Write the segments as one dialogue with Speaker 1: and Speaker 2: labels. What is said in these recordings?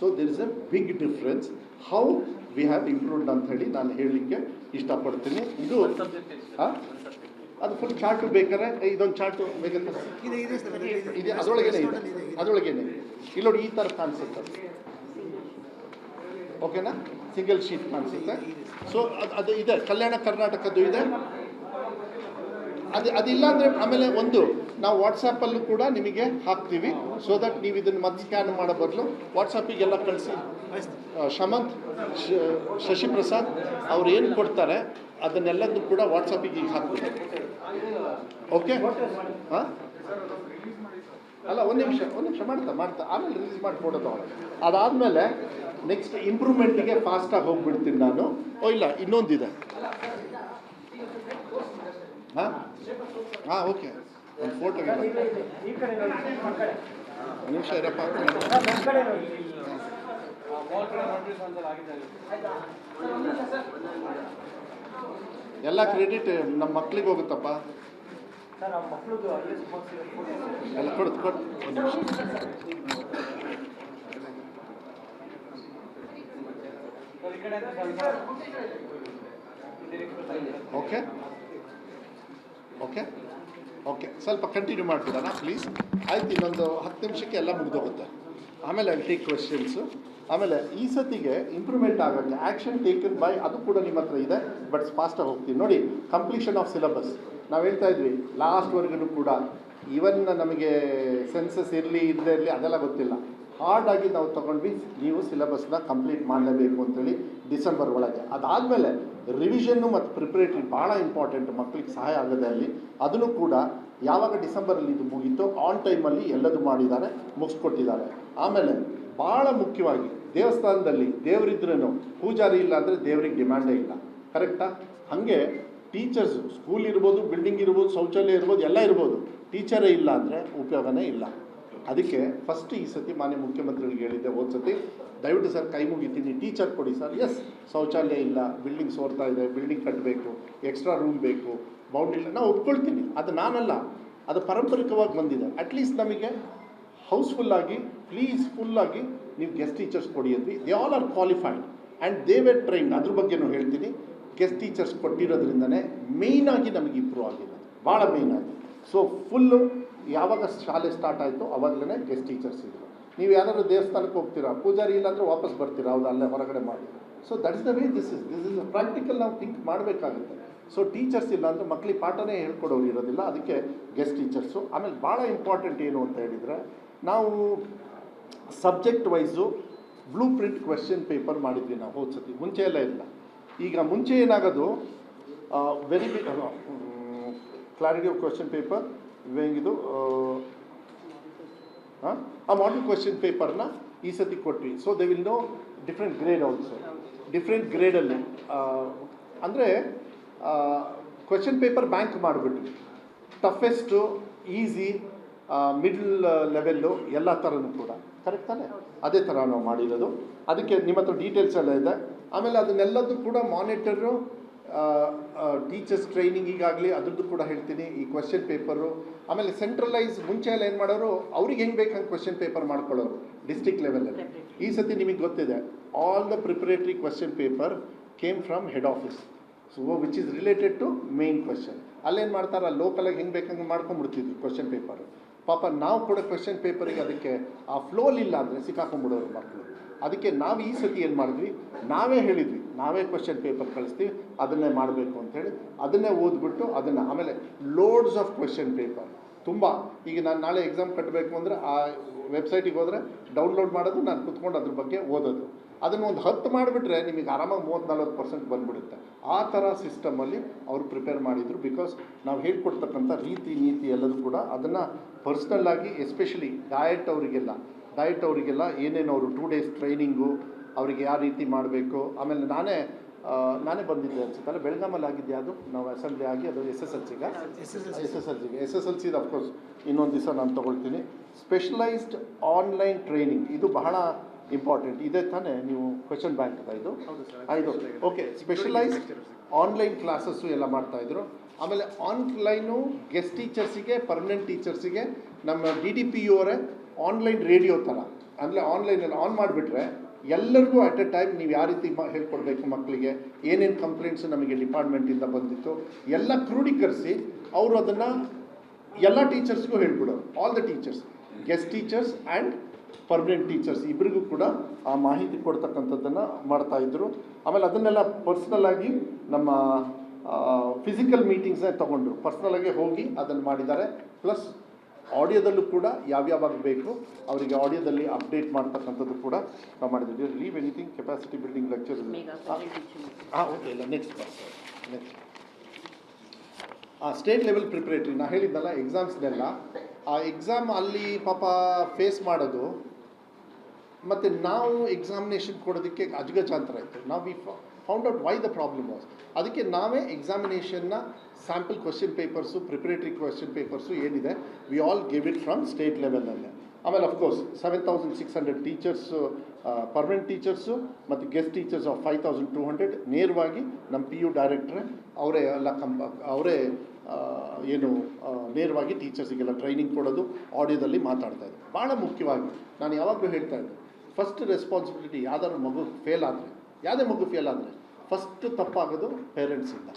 Speaker 1: So there is a big difference how we have improved ಅಂತ ಹೇಳಿ ನಾನು ಹೇಳಲಿಕ್ಕೆ ಇಷ್ಟಪಡ್ತೀನಿ. ಇದು ಅದು ಫುಲ್ ಚಾರ್ಟು ಬೇಕಾದ್ರೆ ಇದೊಂದು ಚಾರ್ಟು ಬೇಕಾದ್ರೆ ಇದೆ, ಅದರೊಳಗೇನೆ ಇಲ್ಲಿ ನೋಡಿ ಈ ಥರ ಕಾಣಿಸುತ್ತೆ ಅದು. ಓಕೆನಾ, ಸಿಂಗಲ್ ಶೀಟ್ ಕಾಣಿಸುತ್ತೆ. ಸೊ ಅದು ಇದೆ, ಕಲ್ಯಾಣ ಕರ್ನಾಟಕದ್ದು ಇದೆ. ಅದಿಲ್ಲ ಅಂದರೆ ಆಮೇಲೆ ಒಂದು ನಾವು ವಾಟ್ಸಪ್ಪಲ್ಲೂ ಕೂಡ ನಿಮಗೆ ಹಾಕ್ತೀವಿ. ಸೊ ದಟ್ ನೀವು ಇದನ್ನು ಮತ್ತೆ ಸ್ಕ್ಯಾನ್ ಮಾಡೋ ಬದಲು ವಾಟ್ಸಪ್ಪಿಗೆಲ್ಲ ಕಳಿಸಿ. ಶಮಂತ್ ಶಶಿಪ್ರಸಾದ್ ಅವ್ರು ಏನು ಕೊಡ್ತಾರೆ ಅದನ್ನೆಲ್ಲದೂ ಕೂಡ ವಾಟ್ಸಪ್ಪಿಗೆ ಈಗ ಹಾಕ್ತೀವಿ. ಓಕೆ, ಹಾಂ, ಅಲ್ಲ ಒಂದು ನಿಮಿಷ ಮಾಡ್ತಾ ಆಮೇಲೆ ರಿಲೀಸ್ ಮಾಡಿ ಕೊಡೋದು ಅವಳು. ಅದಾದಮೇಲೆ ನೆಕ್ಸ್ಟ್ ಇಂಪ್ರೂವ್ಮೆಂಟಿಗೆ ಫಾಸ್ಟಾಗಿ ಹೋಗ್ಬಿಡ್ತೀನಿ ನಾನು. ಇಲ್ಲ ಇನ್ನೊಂದಿದೆ. ಹಾಂ ಓಕೆ, ಒಂದು ಫೋಟೋ ನಿಮಿಷ ಇರಪ್ಪ. ಎಲ್ಲ ಕ್ರೆಡಿಟ್ ನಮ್ಮ ಮಕ್ಳಿಗೆ ಹೋಗುತ್ತಪ್ಪ. ಎಲ್ಲ ಕೊಡು. ಓಕೆ ಓಕೆ ಓಕೆ, ಸ್ವಲ್ಪ ಕಂಟಿನ್ಯೂ ಮಾಡ್ತೀರಾ ಪ್ಲೀಸ್? ಆಯ್ತು, ಇನ್ನೊಂದು 10 ನಿಮಿಷಕ್ಕೆ ಎಲ್ಲ ಮುಗಿದೋಗುತ್ತೆ. ಆಮೇಲೆ ಅಲ್ಲಿ ಟೇಕ್ ಕ್ವೆಶ್ಚನ್ಸು. ಆಮೇಲೆ ಈ ಸತಿಗೆ ಇಂಪ್ರೂವ್ಮೆಂಟ್ ಆಗೋಕ್ಕೆ ಆ್ಯಕ್ಷನ್ ಟೇಕನ್ ಬೈ ಅದು ಕೂಡ ನಿಮ್ಮ ಹತ್ರ ಇದೆ, ಬಟ್ ಫಾಸ್ಟಾಗಿ ಹೋಗ್ತೀನಿ ನೋಡಿ. ಕಂಪ್ಲೀಷನ್ ಆಫ್ ಸಿಲೆಬಸ್ ನಾವು ಹೇಳ್ತಾ ಇದ್ವಿ ಲಾಸ್ಟ್ವರೆಗೂ ಕೂಡ. ಈವನ್ ನಮಗೆ ಸೆನ್ಸಸ್ ಇರಲಿ ಇಲ್ಲದೇ ಇರಲಿ ಅದೆಲ್ಲ ಗೊತ್ತಿಲ್ಲ, ಹಾರ್ಡಾಗಿ ನಾವು ತೊಗೊಂಡ್ವಿ. ನೀವು ಸಿಲೆಬಸ್ನ ಕಂಪ್ಲೀಟ್ ಮಾಡಲೇಬೇಕು ಅಂತೇಳಿ ಡಿಸೆಂಬರ್ ಒಳಗೆ. ಅದಾದಮೇಲೆ ರಿವಿಷನ್ನು ಮತ್ತು ಪ್ರಿಪ್ರೇಟ್ರಿ ಭಾಳ ಇಂಪಾರ್ಟೆಂಟ್, ಮಕ್ಕಳಿಗೆ ಸಹಾಯ ಆಗೋದೇ ಅಲ್ಲಿ. ಅದನ್ನು ಕೂಡ ಯಾವಾಗ ಡಿಸೆಂಬರಲ್ಲಿ ಇದು ಮುಗೀತೋ ಆನ್ ಟೈಮಲ್ಲಿ ಎಲ್ಲದು ಮಾಡಿದ್ದಾರೆ, ಮುಗಿಸ್ಕೊಟ್ಟಿದ್ದಾರೆ. ಆಮೇಲೆ ಭಾಳ ಮುಖ್ಯವಾಗಿ ದೇವಸ್ಥಾನದಲ್ಲಿ ದೇವರಿದ್ರೂ ಪೂಜಾರಿ ಇಲ್ಲ ಅಂದರೆ ದೇವ್ರಿಗೆ ಡಿಮ್ಯಾಂಡೇ ಇಲ್ಲ, ಕರೆಕ್ಟಾ? ಹಾಗೆ ಟೀಚರ್ಸು, ಸ್ಕೂಲ್ ಇರ್ಬೋದು, ಬಿಲ್ಡಿಂಗ್ ಇರ್ಬೋದು, ಶೌಚಾಲಯ ಇರ್ಬೋದು, ಎಲ್ಲ ಇರ್ಬೋದು, ಟೀಚರೇ ಇಲ್ಲ ಅಂದರೆ ಉಪಯೋಗನೇ ಇಲ್ಲ. ಅದಕ್ಕೆ ಫಸ್ಟ್ ಈ ಸತಿ ಮಾನ್ಯ ಮುಖ್ಯಮಂತ್ರಿಗಳಿಗೆ ಹೇಳಿದ್ದೆ ಹೋದ ಸತಿ, ದಯವಿಟ್ಟು ಸರ್ ಕೈ ಮುಗಿತೀನಿ, ಟೀಚರ್ ಕೊಡಿ ಸರ್. ಎಸ್, ಶೌಚಾಲಯ ಇಲ್ಲ, ಬಿಲ್ಡಿಂಗ್ ಸೋರ್ತಾ ಇದೆ, ಬಿಲ್ಡಿಂಗ್ ಕಟ್ಟಬೇಕು, ಎಕ್ಸ್ಟ್ರಾ ರೂಮ್ ಬೇಕು, ಬೌಂಡ್ರಿ ಇಲ್ಲ, ನಾವು ಒಪ್ಕೊಳ್ತೀನಿ. ಅದು ನಾನಲ್ಲ, ಅದು ಪಾರಂಪರಿಕವಾಗಿ ಬಂದಿದೆ. ಅಟ್ಲೀಸ್ಟ್ ನಮಗೆ ಹೌಸ್ಫುಲ್ಲಾಗಿ ಫುಲ್ಲಾಗಿ ನೀವು ಗೆಸ್ಟ್ ಟೀಚರ್ಸ್ ಕೊಡಿ ಅಂದ್ವಿ. They all are qualified and they were trained. ಅದ್ರ ಬಗ್ಗೆನೂ ಹೇಳ್ತೀನಿ. ಗೆಸ್ಟ್ ಟೀಚರ್ಸ್ ಕೊಟ್ಟಿರೋದ್ರಿಂದನೇ ಮೇಯ್ನಾಗಿ ನಮಗೆ ಇಂಪ್ರೂವ್ ಆಗಿದೆ, ಭಾಳ ಮೇಯ್ನಾಗಿ. ಸೊ ಫುಲ್ಲು ಯಾವಾಗ ಶಾಲೆ ಸ್ಟಾರ್ಟ್ ಆಯಿತು ಆವಾಗಲೇ ಗೆಸ್ಟ್ ಟೀಚರ್ಸ್ ಇದ್ದರು. ನೀವು ಯಾರಾದರೂ ದೇವಸ್ಥಾನಕ್ಕೆ ಹೋಗ್ತೀರಾ, ಪೂಜಾರಿ ಇಲ್ಲಾಂದರೆ ವಾಪಸ್ ಬರ್ತೀರಾ, ಹೌದು, ಅಲ್ಲೇ ಹೊರಗಡೆ ಮಾಡಿ. So that is the way this is practical. ನಾವು ಥಿಂಕ್ ಮಾಡಬೇಕಾಗುತ್ತೆ. ಸೊ ಟೀಚರ್ಸ್ ಇಲ್ಲ ಅಂದರೆ ಮಕ್ಕಳಿಗೆ ಪಾಠನೇ ಹೇಳ್ಕೊಡೋರು ಇರೋದಿಲ್ಲ, ಅದಕ್ಕೆ ಗೆಸ್ಟ್ ಟೀಚರ್ಸು. ಆಮೇಲೆ ಭಾಳ ಇಂಪಾರ್ಟೆಂಟ್ ಏನು ಅಂತ ಹೇಳಿದರೆ, ನಾವು subject wise blue print question paper ಮಾಡಿದ್ವಿ ನಾವು ಹೋದ ಸತಿ. ಮುಂಚೆ ಎಲ್ಲ ಇಲ್ಲ. ಈಗ ಮುಂಚೆ ಏನಾಗೋದು, very big clarity of question paper ಹೆಂಗಿದು, ಆ ಮಾಡಲ್ ಕ್ವೆಶ್ಚನ್ ಪೇಪರ್ನ ಈ ಸತಿ ಕೊಟ್ವಿ. So they will know different grade also. Different ಗ್ರೇಡಲ್ಲಿ ಅಂದರೆ ಕ್ವೆಶ್ಚನ್ ಪೇಪರ್ ಬ್ಯಾಂಕ್ ಮಾಡಿಬಿಟ್ವಿ. ಟಫೆಸ್ಟು, ಈಸಿ, ಮಿಡ್ಲ್ ಲೆವೆಲ್ಲು ಎಲ್ಲ ಥರನೂ ಕೂಡ, ಕರೆಕ್ಟ್ ತಾನೆ? ಅದೇ ಥರ ನಾವು ಮಾಡಿರೋದು. ಅದಕ್ಕೆ ನಿಮ್ಮ ಹತ್ರ ಡೀಟೇಲ್ಸ್ ಎಲ್ಲ ಇದೆ. ಆಮೇಲೆ ಅದನ್ನೆಲ್ಲದೂ ಕೂಡ ಮಾನಿಟರು, ಟೀಚರ್ಸ್ ಟ್ರೈನಿಂಗಿಗಾಗಲಿ ಅದ್ರದ್ದು ಕೂಡ ಹೇಳ್ತೀನಿ. ಈ ಕ್ವೆಶ್ಚನ್ ಪೇಪರು ಆಮೇಲೆ ಸೆಂಟ್ರಲೈಸ್ ಮುಂಚೆ ಎಲ್ಲ ಏನು ಮಾಡೋರು, ಅವ್ರಿಗೆ ಹೆಂಗೆ ಬೇಕಂಗೆ ಕ್ವೆಶ್ಚನ್ ಪೇಪರ್ ಮಾಡ್ಕೊಳ್ಳೋರು ಡಿಸ್ಟ್ರಿಕ್ಟ್ ಲೆವೆಲಲ್ಲಿ. ಈ ಸತಿ ನಿಮಗೆ ಗೊತ್ತಿದೆ, all the preparatory question paper came from head office. So which is related to main question. ಅಲ್ಲೇನು ಮಾಡ್ತಾರೆ, ಲೋಕಲಾಗಿ ಹೆಂಗೆ ಬೇಕಂಗೆ ಮಾಡ್ಕೊಂಡ್ಬಿಡ್ತಿದ್ವಿ ಕ್ವೆಶ್ಚನ್ ಪೇಪರು. ಪಾಪ ನಾವು ಕೂಡ ಕ್ವೆಶ್ಚನ್ ಪೇಪರಿಗೆ ಅದಕ್ಕೆ ಆ ಫ್ಲೋಲಿಲ್ಲ ಅಂದರೆ ಸಿಕ್ಕಾಕೊಂಡ್ಬಿಡೋರು ಮಕ್ಕಳು. ಅದಕ್ಕೆ ನಾವು ಈ ಸತಿ ಏನು ಮಾಡಿದ್ವಿ, ನಾವೇ ಹೇಳಿದ್ವಿ, ನಾವೇ ಕ್ವೆಶ್ಚನ್ ಪೇಪರ್ ಕಳಿಸ್ತೀವಿ, ಅದನ್ನೇ ಮಾಡಬೇಕು ಅಂಥೇಳಿ ಅದನ್ನೇ ಓದ್ಬಿಟ್ಟು ಅದನ್ನು. ಆಮೇಲೆ ಲೋಡ್ಸ್ ಆಫ್ ಕ್ವೆಶ್ಚನ್ ಪೇಪರ್ ತುಂಬ. ಈಗ ನಾನು ನಾಳೆ ಎಕ್ಸಾಮ್ ಕಟ್ಟಬೇಕು ಅಂದರೆ ಆ ವೆಬ್ಸೈಟಿಗೆ ಹೋದರೆ ಡೌನ್ಲೋಡ್ ಮಾಡೋದು, ನಾನು ಕುತ್ಕೊಂಡು ಅದ್ರ ಬಗ್ಗೆ ಓದೋದು. ಅದನ್ನು ಒಂದು 10 ಮಾಡಿಬಿಟ್ರೆ ನಿಮಗೆ ಆರಾಮಾಗಿ 30-40% ಬಂದುಬಿಡುತ್ತೆ. ಆ ಥರ ಸಿಸ್ಟಮಲ್ಲಿ ಅವರು ಪ್ರಿಪೇರ್ ಮಾಡಿದರು. ಬಿಕಾಸ್ ನಾವು ಹೇಳ್ಕೊಡ್ತಕ್ಕಂಥ ರೀತಿ ನೀತಿ ಎಲ್ಲದೂ ಕೂಡ ಅದನ್ನು ಪರ್ಸ್ನಲ್ಲಾಗಿ, ಎಸ್ಪೆಷಲಿ ಡಯಟ್ ಅವರಿಗೆಲ್ಲ ಏನೇನು ಅವರು 2 days ಟ್ರೈನಿಂಗು, ಅವರಿಗೆ ಯಾವ ರೀತಿ ಮಾಡಬೇಕು. ಆಮೇಲೆ ನಾನೇ ಬಂದಿದ್ದೆ ಅನ್ಸುತ್ತಲ್ಲ, ಬೆಳಗಾಮಲ್ಲಿ ಆಗಿದ್ದೆ ಅದು, ನಾವು ಅಸೆಂಬ್ಲಿ ಆಗಿ ಅದು ಎಸ್ ಎಸ್ ಎಲ್ ಸಿದು ಅಫ್ಕೋರ್ಸ್ ಇನ್ನೊಂದು ದಿವಸ ನಾನು ತೊಗೊಳ್ತೀನಿ. ಸ್ಪೆಷಲೈಸ್ಡ್ ಆನ್ಲೈನ್ ಟ್ರೈನಿಂಗ್ ಇದು ಬಹಳ ಇಂಪಾರ್ಟೆಂಟ್ ಇದೆ ತಾನೇ? ನೀವು ಕ್ವೆಶ್ಚನ್ ಬ್ಯಾಂಕ್ ಇದು ಓಕೆ. ಸ್ಪೆಷಲೈಸ್ಡ್ ಆನ್ಲೈನ್ ಕ್ಲಾಸಸ್ಸು ಎಲ್ಲ ಮಾಡ್ತಾಯಿದ್ರು. ಆಮೇಲೆ ಆನ್ಲೈನು ಗೆಸ್ಟ್ ಟೀಚರ್ಸಿಗೆ, ಪರ್ಮನೆಂಟ್ ಟೀಚರ್ಸಿಗೆ ನಮ್ಮ DDPU ಅವರೇ ಆನ್ಲೈನ್ ರೇಡಿಯೋ ಥರ ಅಂದರೆ ಆನ್ಲೈನಲ್ಲಿ ಆನ್ ಮಾಡಿಬಿಟ್ರೆ ಎಲ್ಲರಿಗೂ ಅಟ್ ಎ ಟೈಮ್ ನೀವು ಯಾವ ರೀತಿ ಹೇಳ್ಕೊಡ್ಬೇಕು ಮಕ್ಕಳಿಗೆ, ಏನೇನು ಕಂಪ್ಲೇಂಟ್ಸು ನಮಗೆ ಡಿಪಾರ್ಟ್ಮೆಂಟಿಂದ ಬಂದಿತ್ತು ಎಲ್ಲ ಕ್ರೋಢೀಕರಿಸಿ ಅವರು ಅದನ್ನು ಎಲ್ಲ ಟೀಚರ್ಸ್ಗೂ ಹೇಳ್ಬಿಡೋರು. All the teachers, guest teachers and permanent teachers ಇಬ್ಬರಿಗೂ ಕೂಡ ಆ ಮಾಹಿತಿ ಕೊಡ್ತಕ್ಕಂಥದ್ದನ್ನು ಮಾಡ್ತಾಯಿದ್ರು. ಆಮೇಲೆ ಅದನ್ನೆಲ್ಲ ಪರ್ಸ್ನಲ್ ಆಗಿ ನಮ್ಮ ಫಿಸಿಕಲ್ ಮೀಟಿಂಗ್ಸ್ನೇ ತೊಗೊಂಡ್ರು, ಪರ್ಸ್ನಲಾಗಿ ಹೋಗಿ ಅದನ್ನು ಮಾಡಿದ್ದಾರೆ. ಪ್ಲಸ್ ಆಡಿಯೋದಲ್ಲೂ ಕೂಡ ಯಾವ್ಯಾವಾಗ ಬೇಕು ಅವರಿಗೆ ಆಡಿಯೋದಲ್ಲಿ ಅಪ್ಡೇಟ್ ಮಾಡ್ತಕ್ಕಂಥದ್ದು ಕೂಡ ನಾವು ಮಾಡಿದ್ದೀವಿ. Leave anything capacity building lecture okay ಇಲ್ಲ ನೆಕ್ಸ್ಟ್ ಸ್ಟೇಟ್ ಲೆವೆಲ್ ಪ್ರಿಪ್ರೇಟ್ರಿ ನಾನು ಹೇಳಿದ್ನಲ್ಲ ಎಕ್ಸಾಮ್ಸ್ನೆಲ್ಲ ಆ ಎಕ್ಸಾಮ್ ಅಲ್ಲಿ ಪಾಪ ಫೇಸ್ ಮಾಡೋದು ಮತ್ತು ನಾವು ಎಕ್ಸಾಮಿನೇಷನ್ ಕೊಡೋದಕ್ಕೆ ಅಜಗಜಾಂತರ ಇತ್ತು. ನಾವು we found out why the problem was. ಅದಕ್ಕೆ ನಾವೇ ಎಕ್ಸಾಮಿನೇಷನ್ನ sample question papers preparatory question papers ಏನಿದೆ we all give it from state ಲೆವೆಲಲ್ಲೇ. ಆಮೇಲೆ ಅಫ್ಕೋರ್ಸ್ 7,600 ಟೀಚರ್ಸು ಪರ್ಮನೆಂಟ್ ಟೀಚರ್ಸು ಮತ್ತು ಗೆಸ್ಟ್ ಟೀಚರ್ಸ್ ಆಫ್ 5,200 ನೇರವಾಗಿ ನಮ್ಮ PU ಡೈರೆಕ್ಟ್ರೆ ಅವರೇ ಎಲ್ಲ ಅವರೇ ಏನು ನೇರವಾಗಿ ಟೀಚರ್ಸಿಗೆಲ್ಲ ಟ್ರೈನಿಂಗ್ ಕೊಡೋದು, ಆಡಿಯೋದಲ್ಲಿ ಮಾತಾಡ್ತಾಯಿದ್ರು. ಭಾಳ ಮುಖ್ಯವಾಗಿ ನಾನು ಯಾವಾಗಲೂ ಹೇಳ್ತಾ ಇದ್ದೆ, ಫಸ್ಟ್ ರೆಸ್ಪಾನ್ಸಿಬಿಲಿಟಿ ಯಾವ್ದಾದ್ರು ಮಗು ಫೇಲ್ ಆದರೆ, ಯಾವುದೇ ಮಗು ಫೇಲ್ ಆದರೆ ಫಸ್ಟ್ ತಪ್ಪಾಗೋದು ಪೇರೆಂಟ್ಸಿಂದ.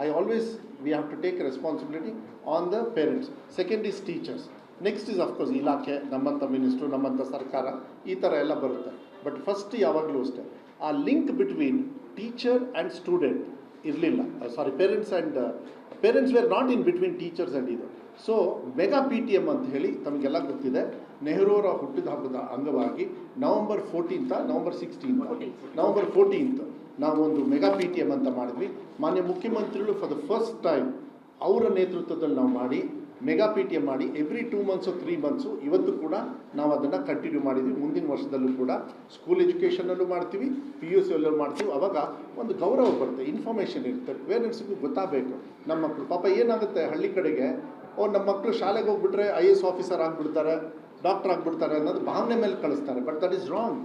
Speaker 1: I always we have to take responsibility on the parents. Second is teachers, next is of course ಇಲಾಖೆ, ನಮ್ಮಂಥ ಮಿನಿಸ್ಟ್ರು, ನಮ್ಮಂಥ ಸರ್ಕಾರ, ಈ ಥರ ಎಲ್ಲ ಬರುತ್ತೆ. ಬಟ್ ಫಸ್ಟ್ ಯಾವಾಗಲೂ ಅಷ್ಟೇ ಆ link between teacher and student ಇರಲಿಲ್ಲ. Parents were not in between teachers and ಇದು. ಸೊ ಮೆಗಾ PTM ಅಂತ ಹೇಳಿ ತಮಗೆಲ್ಲ ಗೊತ್ತಿದೆ, ನೆಹರೂರ ಹುಟ್ಟಿದ ಹಬ್ಬದ ಅಂಗವಾಗಿ ನವಂಬರ್ 14th ನಾವು ಒಂದು ಮೆಗಾ PTM ಅಂತ ಮಾಡಿದ್ವಿ. ಮಾನ್ಯ ಮುಖ್ಯಮಂತ್ರಿಗಳು ಫಾರ್ ದ ಫಸ್ಟ್ ಟೈಮ್ ಅವರ ನೇತೃತ್ವದಲ್ಲಿ ನಾವು ಮಾಡಿ ಮೆಗಾ PTM ಮಾಡಿ ಎವ್ರಿ 2 months 3 months ಇವತ್ತು ಕೂಡ ನಾವು ಅದನ್ನು ಕಂಟಿನ್ಯೂ ಮಾಡಿದ್ವಿ. ಮುಂದಿನ ವರ್ಷದಲ್ಲೂ ಕೂಡ ಸ್ಕೂಲ್ ಎಜುಕೇಷನಲ್ಲೂ ಮಾಡ್ತೀವಿ, PUC ಅಲ್ಲೂ ಮಾಡ್ತೀವಿ. ಅವಾಗ ಒಂದು ಗೌರವ ಬರುತ್ತೆ, ಇನ್ಫಾರ್ಮೇಷನ್ ಇರುತ್ತೆ, ಪೇರೆಂಟ್ಸ್ಗೂ ಗೊತ್ತಾಗಬೇಕು. ನಮ್ಮ ಮಕ್ಕಳು ಪಾಪ ಏನಾಗುತ್ತೆ ಹಳ್ಳಿ ಕಡೆಗೆ, ನಮ್ಮ ಮಕ್ಕಳು ಶಾಲೆಗೆ ಹೋಗ್ಬಿಟ್ರೆ IAS ಆಫೀಸರ್ ಆಗಿಬಿಡ್ತಾರೆ, ಡಾಕ್ಟರ್ ಆಗಿಬಿಡ್ತಾರೆ ಅನ್ನೋದು ಭಾವನೆ ಮೇಲೆ ಕಳಿಸ್ತಾರೆ. But that is wrong.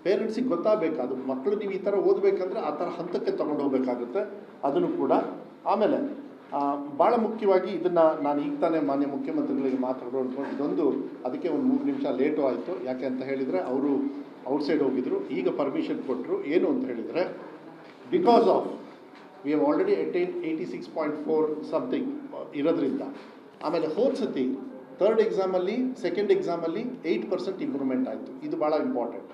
Speaker 1: ಪೇರೆಂಟ್ಸಿಗೆ ಗೊತ್ತಾಗಬೇಕು, ಅದು ಮಕ್ಕಳು ನೀವು ಈ ಥರ ಓದಬೇಕಂದ್ರೆ ಆ ಥರ ಹಂತಕ್ಕೆ ತೊಗೊಂಡು ಹೋಗಬೇಕಾಗುತ್ತೆ. ಅದನ್ನು ಕೂಡ ಆಮೇಲೆ ಭಾಳ ಮುಖ್ಯವಾಗಿ ಇದನ್ನು ನಾನು ಈಗ ತಾನೇ ಮಾನ್ಯ ಮುಖ್ಯಮಂತ್ರಿಗಳಿಗೆ ಮಾತಾಡೋದು ಇದೊಂದು, ಅದಕ್ಕೆ ಒಂದು 3 ನಿಮಿಷ ಲೇಟು ಆಯಿತು. ಯಾಕೆ ಅಂತ ಹೇಳಿದರೆ ಅವರು ಔಟ್ಸೈಡ್ ಹೋಗಿದ್ರು, ಈಗ ಪರ್ಮಿಷನ್ ಕೊಟ್ಟರು. ಏನು ಅಂತ ಹೇಳಿದರೆ because of we have already attain 86.4 something ಇರೋದ್ರಿಂದ. ಆಮೇಲೆ ಹೋದ ಸತಿ 3rd ಎಕ್ಸಾಮಲ್ಲಿ 2nd ಎಕ್ಸಾಮಲ್ಲಿ 8% ಇಂಪ್ರೂವ್ಮೆಂಟ್ ಆಯಿತು. ಇದು ಭಾಳ ಇಂಪಾರ್ಟೆಂಟ್.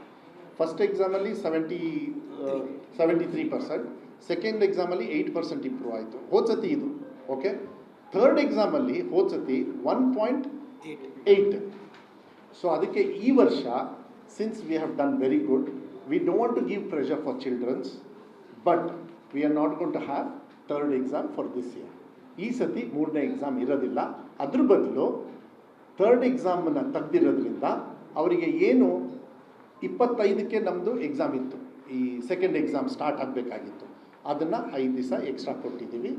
Speaker 1: ಫಸ್ಟ್ ಎಕ್ಸಾಮಲ್ಲಿ 73%, 2nd ಎಕ್ಸಾಮಲ್ಲಿ 8% ಇಂಪ್ರೂವ್ ಆಯಿತು ಹೋದ ಸತಿ ಇದು. ಓಕೆ, 3rd ಎಕ್ಸಾಮಲ್ಲಿ ಹೋದ ಸತಿ 1.8. ಸೊ ಅದಕ್ಕೆ ಈ ವರ್ಷ since we have done very good, we don't want to give pressure for childrens, but we are not going to have 3rd exam for this year. ಈ ಸತಿ 3ನೇ ಎಕ್ಸಾಮ್ ಇರೋದಿಲ್ಲ. ಅದ್ರ ಬದಲು 3rd ಎಕ್ಸಾಮನ್ನು ತೆಗೆದಿರೋದ್ರಿಂದ ಅವರಿಗೆ ಏನು 25ಕ್ಕೆ ನಮ್ಮದು ಎಕ್ಸಾಮ್ ಇತ್ತು, ಈ 2nd ಎಕ್ಸಾಮ್ ಸ್ಟಾರ್ಟ್ ಆಗಬೇಕಾಗಿತ್ತು, ಅದನ್ನು 5 ದಿವಸ ಎಕ್ಸ್ಟ್ರಾ ಕೊಟ್ಟಿದ್ದೀವಿ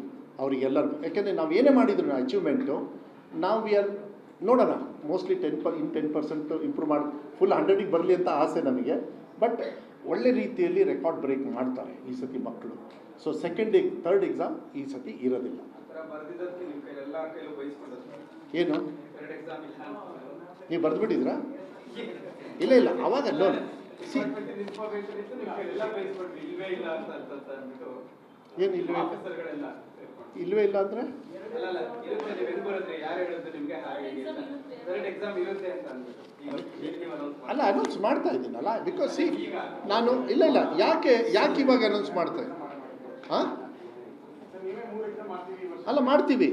Speaker 1: ಅವರಿಗೆಲ್ಲರಿಗೂ. ಯಾಕೆಂದರೆ ನಾವು ಏನೇ ಮಾಡಿದ್ರು ಅಚೀವ್ಮೆಂಟು ನಾವು ವಿ ಆರ್ ನೋಡೋಣ, ಮೋಸ್ಟ್ಲಿ 10% ಇಂಪ್ರೂವ್ ಮಾಡಿ ಫುಲ್ 100ಗೆ ಬರಲಿ ಅಂತ ಆಸೆ ನಮಗೆ. ಬಟ್ ಒಳ್ಳೆ ರೀತಿಯಲ್ಲಿ ರೆಕಾರ್ಡ್ ಬ್ರೇಕ್ ಮಾಡ್ತಾರೆ ಈ ಸತಿ ಮಕ್ಕಳು. ಸೊ 3rd ಎಕ್ಸಾಮ್ ಈ ಸತಿ ಇರೋದಿಲ್ಲ. ಏನು ನೀವು ಬರೆದ್ಬಿಟ್ಟಿದ್ರಾ? ಇಲ್ಲ ಅವಾಗ ಲೋನ್ ಏನು ಇಲ್ಲವೇ ಇಲ್ಲ ಅಂದರೆ ಅಲ್ಲ ಅನೌನ್ಸ್ ಮಾಡ್ತಾ ಇದ್ದೀನಲ್ಲ. ಬಿಕಾಸ್ ನಾನು ಇಲ್ಲ ಯಾಕೆ ಇವಾಗ ಅನೌನ್ಸ್ ಮಾಡ್ತಾ ಹಾಂ ಅಲ್ಲ ಮಾಡ್ತೀವಿ,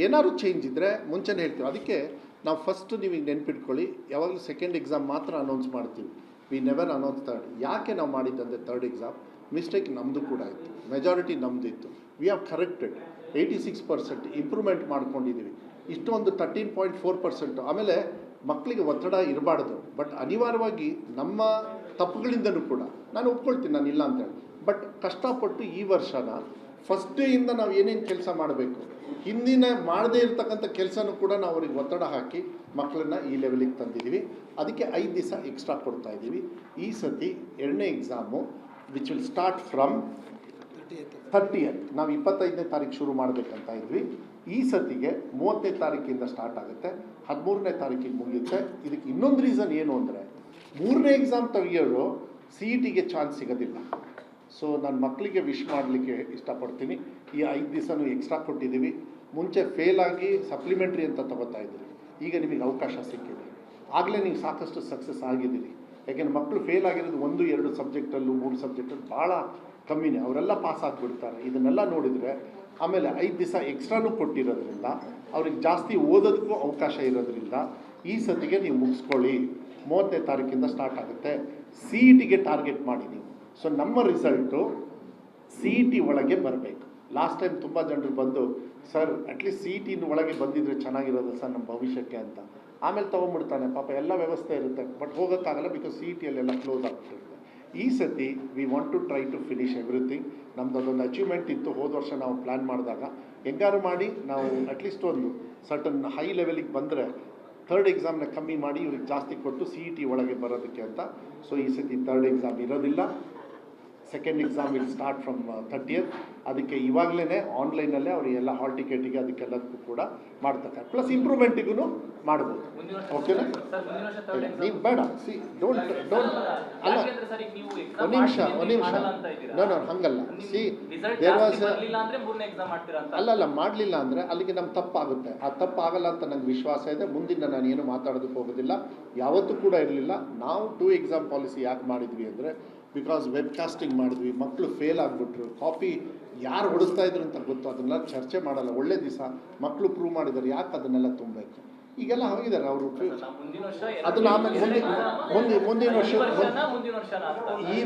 Speaker 1: ಏನಾದ್ರು ಚೇಂಜ್ ಇದ್ದರೆ ಮುಂಚೆನೇ ಹೇಳ್ತೀವಿ. ಅದಕ್ಕೆ ನಾವು ಫಸ್ಟ್ ನೀವು ನೆನ್ಪಿಟ್ಕೊಳ್ಳಿ, ಯಾವಾಗಲೂ 2nd ಎಕ್ಸಾಮ್ ಮಾತ್ರ ಅನೌನ್ಸ್ ಮಾಡ್ತೀವಿ, ವಿ ನೆವರ್ ಅನೌನ್ಸ್ 3rd. ಯಾಕೆ ನಾವು ಮಾಡಿದ್ದಂದರೆ 3rd ಎಕ್ಸಾಮ್ ಮಿಸ್ಟೇಕ್ ನಮ್ಮದು ಕೂಡ ಇತ್ತು, ಮೆಜಾರಿಟಿ ನಮ್ಮದು ಇತ್ತು. ವಿ ಹ್ಯಾವ್ ಕರೆಕ್ಟೆಡ್ 86% ಇಂಪ್ರೂವ್ಮೆಂಟ್ ಮಾಡ್ಕೊಂಡಿದ್ದೀವಿ. ಇಷ್ಟೊಂದು 13.4%. ಆಮೇಲೆ ಮಕ್ಕಳಿಗೆ ಒತ್ತಡ ಇರಬಾರ್ದು, ಬಟ್ ಅನಿವಾರ್ಯವಾಗಿ ನಮ್ಮ ತಪ್ಪುಗಳಿಂದನೂ ಕೂಡ ನಾನು ಒಪ್ಕೊಳ್ತೀನಿ, ನಾನು ಇಲ್ಲ ಅಂತೇಳಿ. ಬಟ್ ಕಷ್ಟಪಟ್ಟು ಈ ವರ್ಷನ ಫಸ್ಟ್ ಡೇಯಿಂದ ನಾವು ಏನೇನು ಕೆಲಸ ಮಾಡಬೇಕು, ಹಿಂದಿನ ಮಾಡದೇ ಇರತಕ್ಕಂಥ ಕೆಲಸನೂ ಕೂಡ ನಾವು ಅವ್ರಿಗೆ ಒತ್ತಡ ಹಾಕಿ ಮಕ್ಕಳನ್ನ ಈ ಲೆವೆಲಿಗೆ ತಂದಿದ್ದೀವಿ. ಅದಕ್ಕೆ 5 ದಿವಸ ಎಕ್ಸ್ಟ್ರಾ ಕೊಡ್ತಾ ಇದ್ದೀವಿ. ಈ ಸತಿ 2ನೇ exam which will start from 30th. ನಾವು 25ನೇ ತಾರೀಕು ಶುರು ಮಾಡಬೇಕಂತ ಇದ್ವಿ. ಈ ಸತಿಗೆ 30ನೇ ತಾರೀಕಿಂದ ಸ್ಟಾರ್ಟ್ ಆಗುತ್ತೆ, 13ನೇ ತಾರೀಕಿಗೆ ಮುಗಿಯುತ್ತೆ. ಇದಕ್ಕೆ ಇನ್ನೊಂದು ರೀಸನ್ ಏನು ಅಂದರೆ ಮೂರನೇ ಎಕ್ಸಾಮ್ ತೆಗಿಯೋರು CETಗೆ ಚಾನ್ಸ್ ಸಿಗೋದಿಲ್ಲ. ಸೊ ನಾನು ಮಕ್ಕಳಿಗೆ ವಿಶ್ ಮಾಡಲಿಕ್ಕೆ ಇಷ್ಟಪಡ್ತೀನಿ. ಈ 5 ದಿವಸನೂ ಎಕ್ಸ್ಟ್ರಾ ಕೊಟ್ಟಿದ್ದೀವಿ. ಮುಂಚೆ ಫೇಲ್ ಆಗಿ ಸಪ್ಲಿಮೆಂಟ್ರಿ ಅಂತ ತಗೋತಾ ಇದ್ದೀರಿ, ಈಗ ನಿಮಗೆ ಅವಕಾಶ ಸಿಕ್ಕಿದೆ. ಆಗಲೇ ನೀವು ಸಾಕಷ್ಟು ಸಕ್ಸಸ್ ಆಗಿದ್ದೀರಿ. ಯಾಕೆಂದರೆ ಮಕ್ಕಳು ಫೇಲ್ ಆಗಿರೋದು 1-2 ಸಬ್ಜೆಕ್ಟಲ್ಲೂ 3 ಸಬ್ಜೆಕ್ಟಲ್ಲಿ ಭಾಳ ಕಮ್ಮಿನೇ, ಅವರೆಲ್ಲ ಪಾಸ್ ಆಗಿಬಿಡ್ತಾರೆ. ಇದನ್ನೆಲ್ಲ ನೋಡಿದರೆ ಆಮೇಲೆ 5 ದಿವಸ ಎಕ್ಸ್ಟ್ರಾನೂ ಕೊಟ್ಟಿರೋದ್ರಿಂದ ಅವ್ರಿಗೆ ಜಾಸ್ತಿ ಓದೋದಕ್ಕೂ ಅವಕಾಶ ಇರೋದ್ರಿಂದ ಈ ಸತಿಗೆ ನೀವು ಮುಗಿಸ್ಕೊಳ್ಳಿ. 30ನೇ ತಾರೀಕಿಂದ ಸ್ಟಾರ್ಟ್ ಆಗುತ್ತೆ. CETಗೆ ಟಾರ್ಗೆಟ್ ಮಾಡಿ ನೀವು. ಸೊ ನಮ್ಮ ರಿಸಲ್ಟು CET ಒಳಗೆ ಬರಬೇಕು. ಲಾಸ್ಟ್ ಟೈಮ್ ತುಂಬ ಜನರು ಬಂದು ಸರ್ ಅಟ್ಲೀಸ್ಟ್ CET ಒಳಗೆ ಬಂದಿದ್ರೆ ಚೆನ್ನಾಗಿರೋದು ಸರ್ ನಮ್ಮ ಭವಿಷ್ಯಕ್ಕೆ ಅಂತ. ಆಮೇಲೆ ತೊಗೊಂಡ್ಬಿಡ್ತಾನೆ ಪಾಪ, ಎಲ್ಲ ವ್ಯವಸ್ಥೆ ಇರುತ್ತೆ ಬಟ್ ಹೋಗೋಕ್ಕಾಗಲ್ಲ, ಬಿಕಾಸ್ CETಯಲ್ಲೆಲ್ಲ ಕ್ಲೋಸ್ ಆಗ್ತಿರುತ್ತೆ. ಈ ಸತಿ we want to try to finish everything. ನಮ್ದು ಅದೊಂದು ಅಚೀವ್ಮೆಂಟ್ ಇತ್ತು ಹೋದ ವರ್ಷ ನಾವು ಪ್ಲ್ಯಾನ್ ಮಾಡಿದಾಗ. ಹೆಂಗಾರು ಮಾಡಿ ನಾವು ಅಟ್ಲೀಸ್ಟ್ ಒಂದು ಸರ್ಟನ್ ಹೈ ಲೆವೆಲಿಗೆ ಬಂದರೆ 3rd ಎಕ್ಸಾಮ್ನ ಕಮ್ಮಿ ಮಾಡಿ ಇವ್ರಿಗೆ ಜಾಸ್ತಿ ಕೊಟ್ಟು CET ಒಳಗೆ ಬರೋದಕ್ಕೆ ಅಂತ. ಸೊ ಈ ಸತಿ 3rd ಎಕ್ಸಾಮ್ ಇರೋದಿಲ್ಲ. 2nd exam will start from 30th. ಅದಕ್ಕೆ ಇವಾಗಲೇ ಆನ್ಲೈನಲ್ಲೇ ಅವರಿಗೆಲ್ಲ ಹಾಲ್ ಟಿಕೆಟಿಗೆ ಅದಕ್ಕೆಲ್ಲದಕ್ಕೂ ಕೂಡ ಮಾಡ್ತಾರೆ. ಪ್ಲಸ್ ಇಂಪ್ರೂವ್ಮೆಂಟಿಗೂ ಮಾಡ್ಬೋದು. ಓಕೆನಾ? ನೀವು ಬೇಡ ಡೋಂಟ್ ಅಲ್ಲ, ಒಂದು ನಿಮಿಷ ನಾನು ಹಂಗಲ್ಲ. ದೇರ್ ವಾಸ್ ಅಲ್ಲ ಮಾಡಲಿಲ್ಲ ಅಂದರೆ ಅಲ್ಲಿಗೆ ನಮ್ಮ ತಪ್ಪಾಗುತ್ತೆ. ಆ ತಪ್ಪಾಗಲ್ಲ ಅಂತ ನಂಗೆ ವಿಶ್ವಾಸ ಇದೆ. ಮುಂದಿನ ನಾನು ಏನು ಮಾತಾಡೋದಕ್ಕೆ ಹೋಗೋದಿಲ್ಲ, ಯಾವತ್ತೂ ಕೂಡ ಇರಲಿಲ್ಲ. ನಾವು 2 ಎಕ್ಸಾಮ್ ಪಾಲಿಸಿ ಯಾಕೆ ಮಾಡಿದ್ವಿ ಅಂದರೆ ಬಿಕಾಸ್ ವೆಬ್ಕಾಸ್ಟಿಂಗ್ ಮಾಡಿದ್ವಿ, ಮಕ್ಕಳು ಫೇಲ್ ಆಗಿಬಿಟ್ರು, ಕಾಪಿ ಯಾರು ಹೊಡಿಸ್ತಾ ಇದ್ರು ಅಂತ ಗೊತ್ತು, ಅದನ್ನೆಲ್ಲ ಚರ್ಚೆ ಮಾಡಲ್ಲ. ಒಳ್ಳೆ ದಿವಸ ಮಕ್ಕಳು ಪ್ರೂವ್ ಮಾಡಿದ್ದಾರೆ, ಯಾಕೆ ಅದನ್ನೆಲ್ಲ ತುಂಬಬೇಕು? ಈಗೆಲ್ಲ ಹೋಗಿದ್ದಾರೆ ಅವರು. ಅದನ್ನ ಆಮೇಲೆ ಮುಂದಿನ ವರ್ಷ ಈ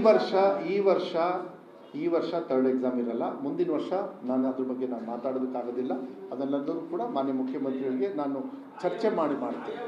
Speaker 1: ವರ್ಷ 3rd ಎಕ್ಸಾಮ್ ಇರಲ್ಲ. ಮುಂದಿನ ವರ್ಷ ನಾನು ಅದ್ರ ಬಗ್ಗೆ ನಾನು ಮಾತಾಡೋದಕ್ಕಾಗೋದಿಲ್ಲ. ಅದನ್ನೆಲ್ಲರೂ ಕೂಡ ಮಾನ್ಯ ಮುಖ್ಯಮಂತ್ರಿಗಳಿಗೆ ನಾನು ಚರ್ಚೆ ಮಾಡ್ತೀನಿ.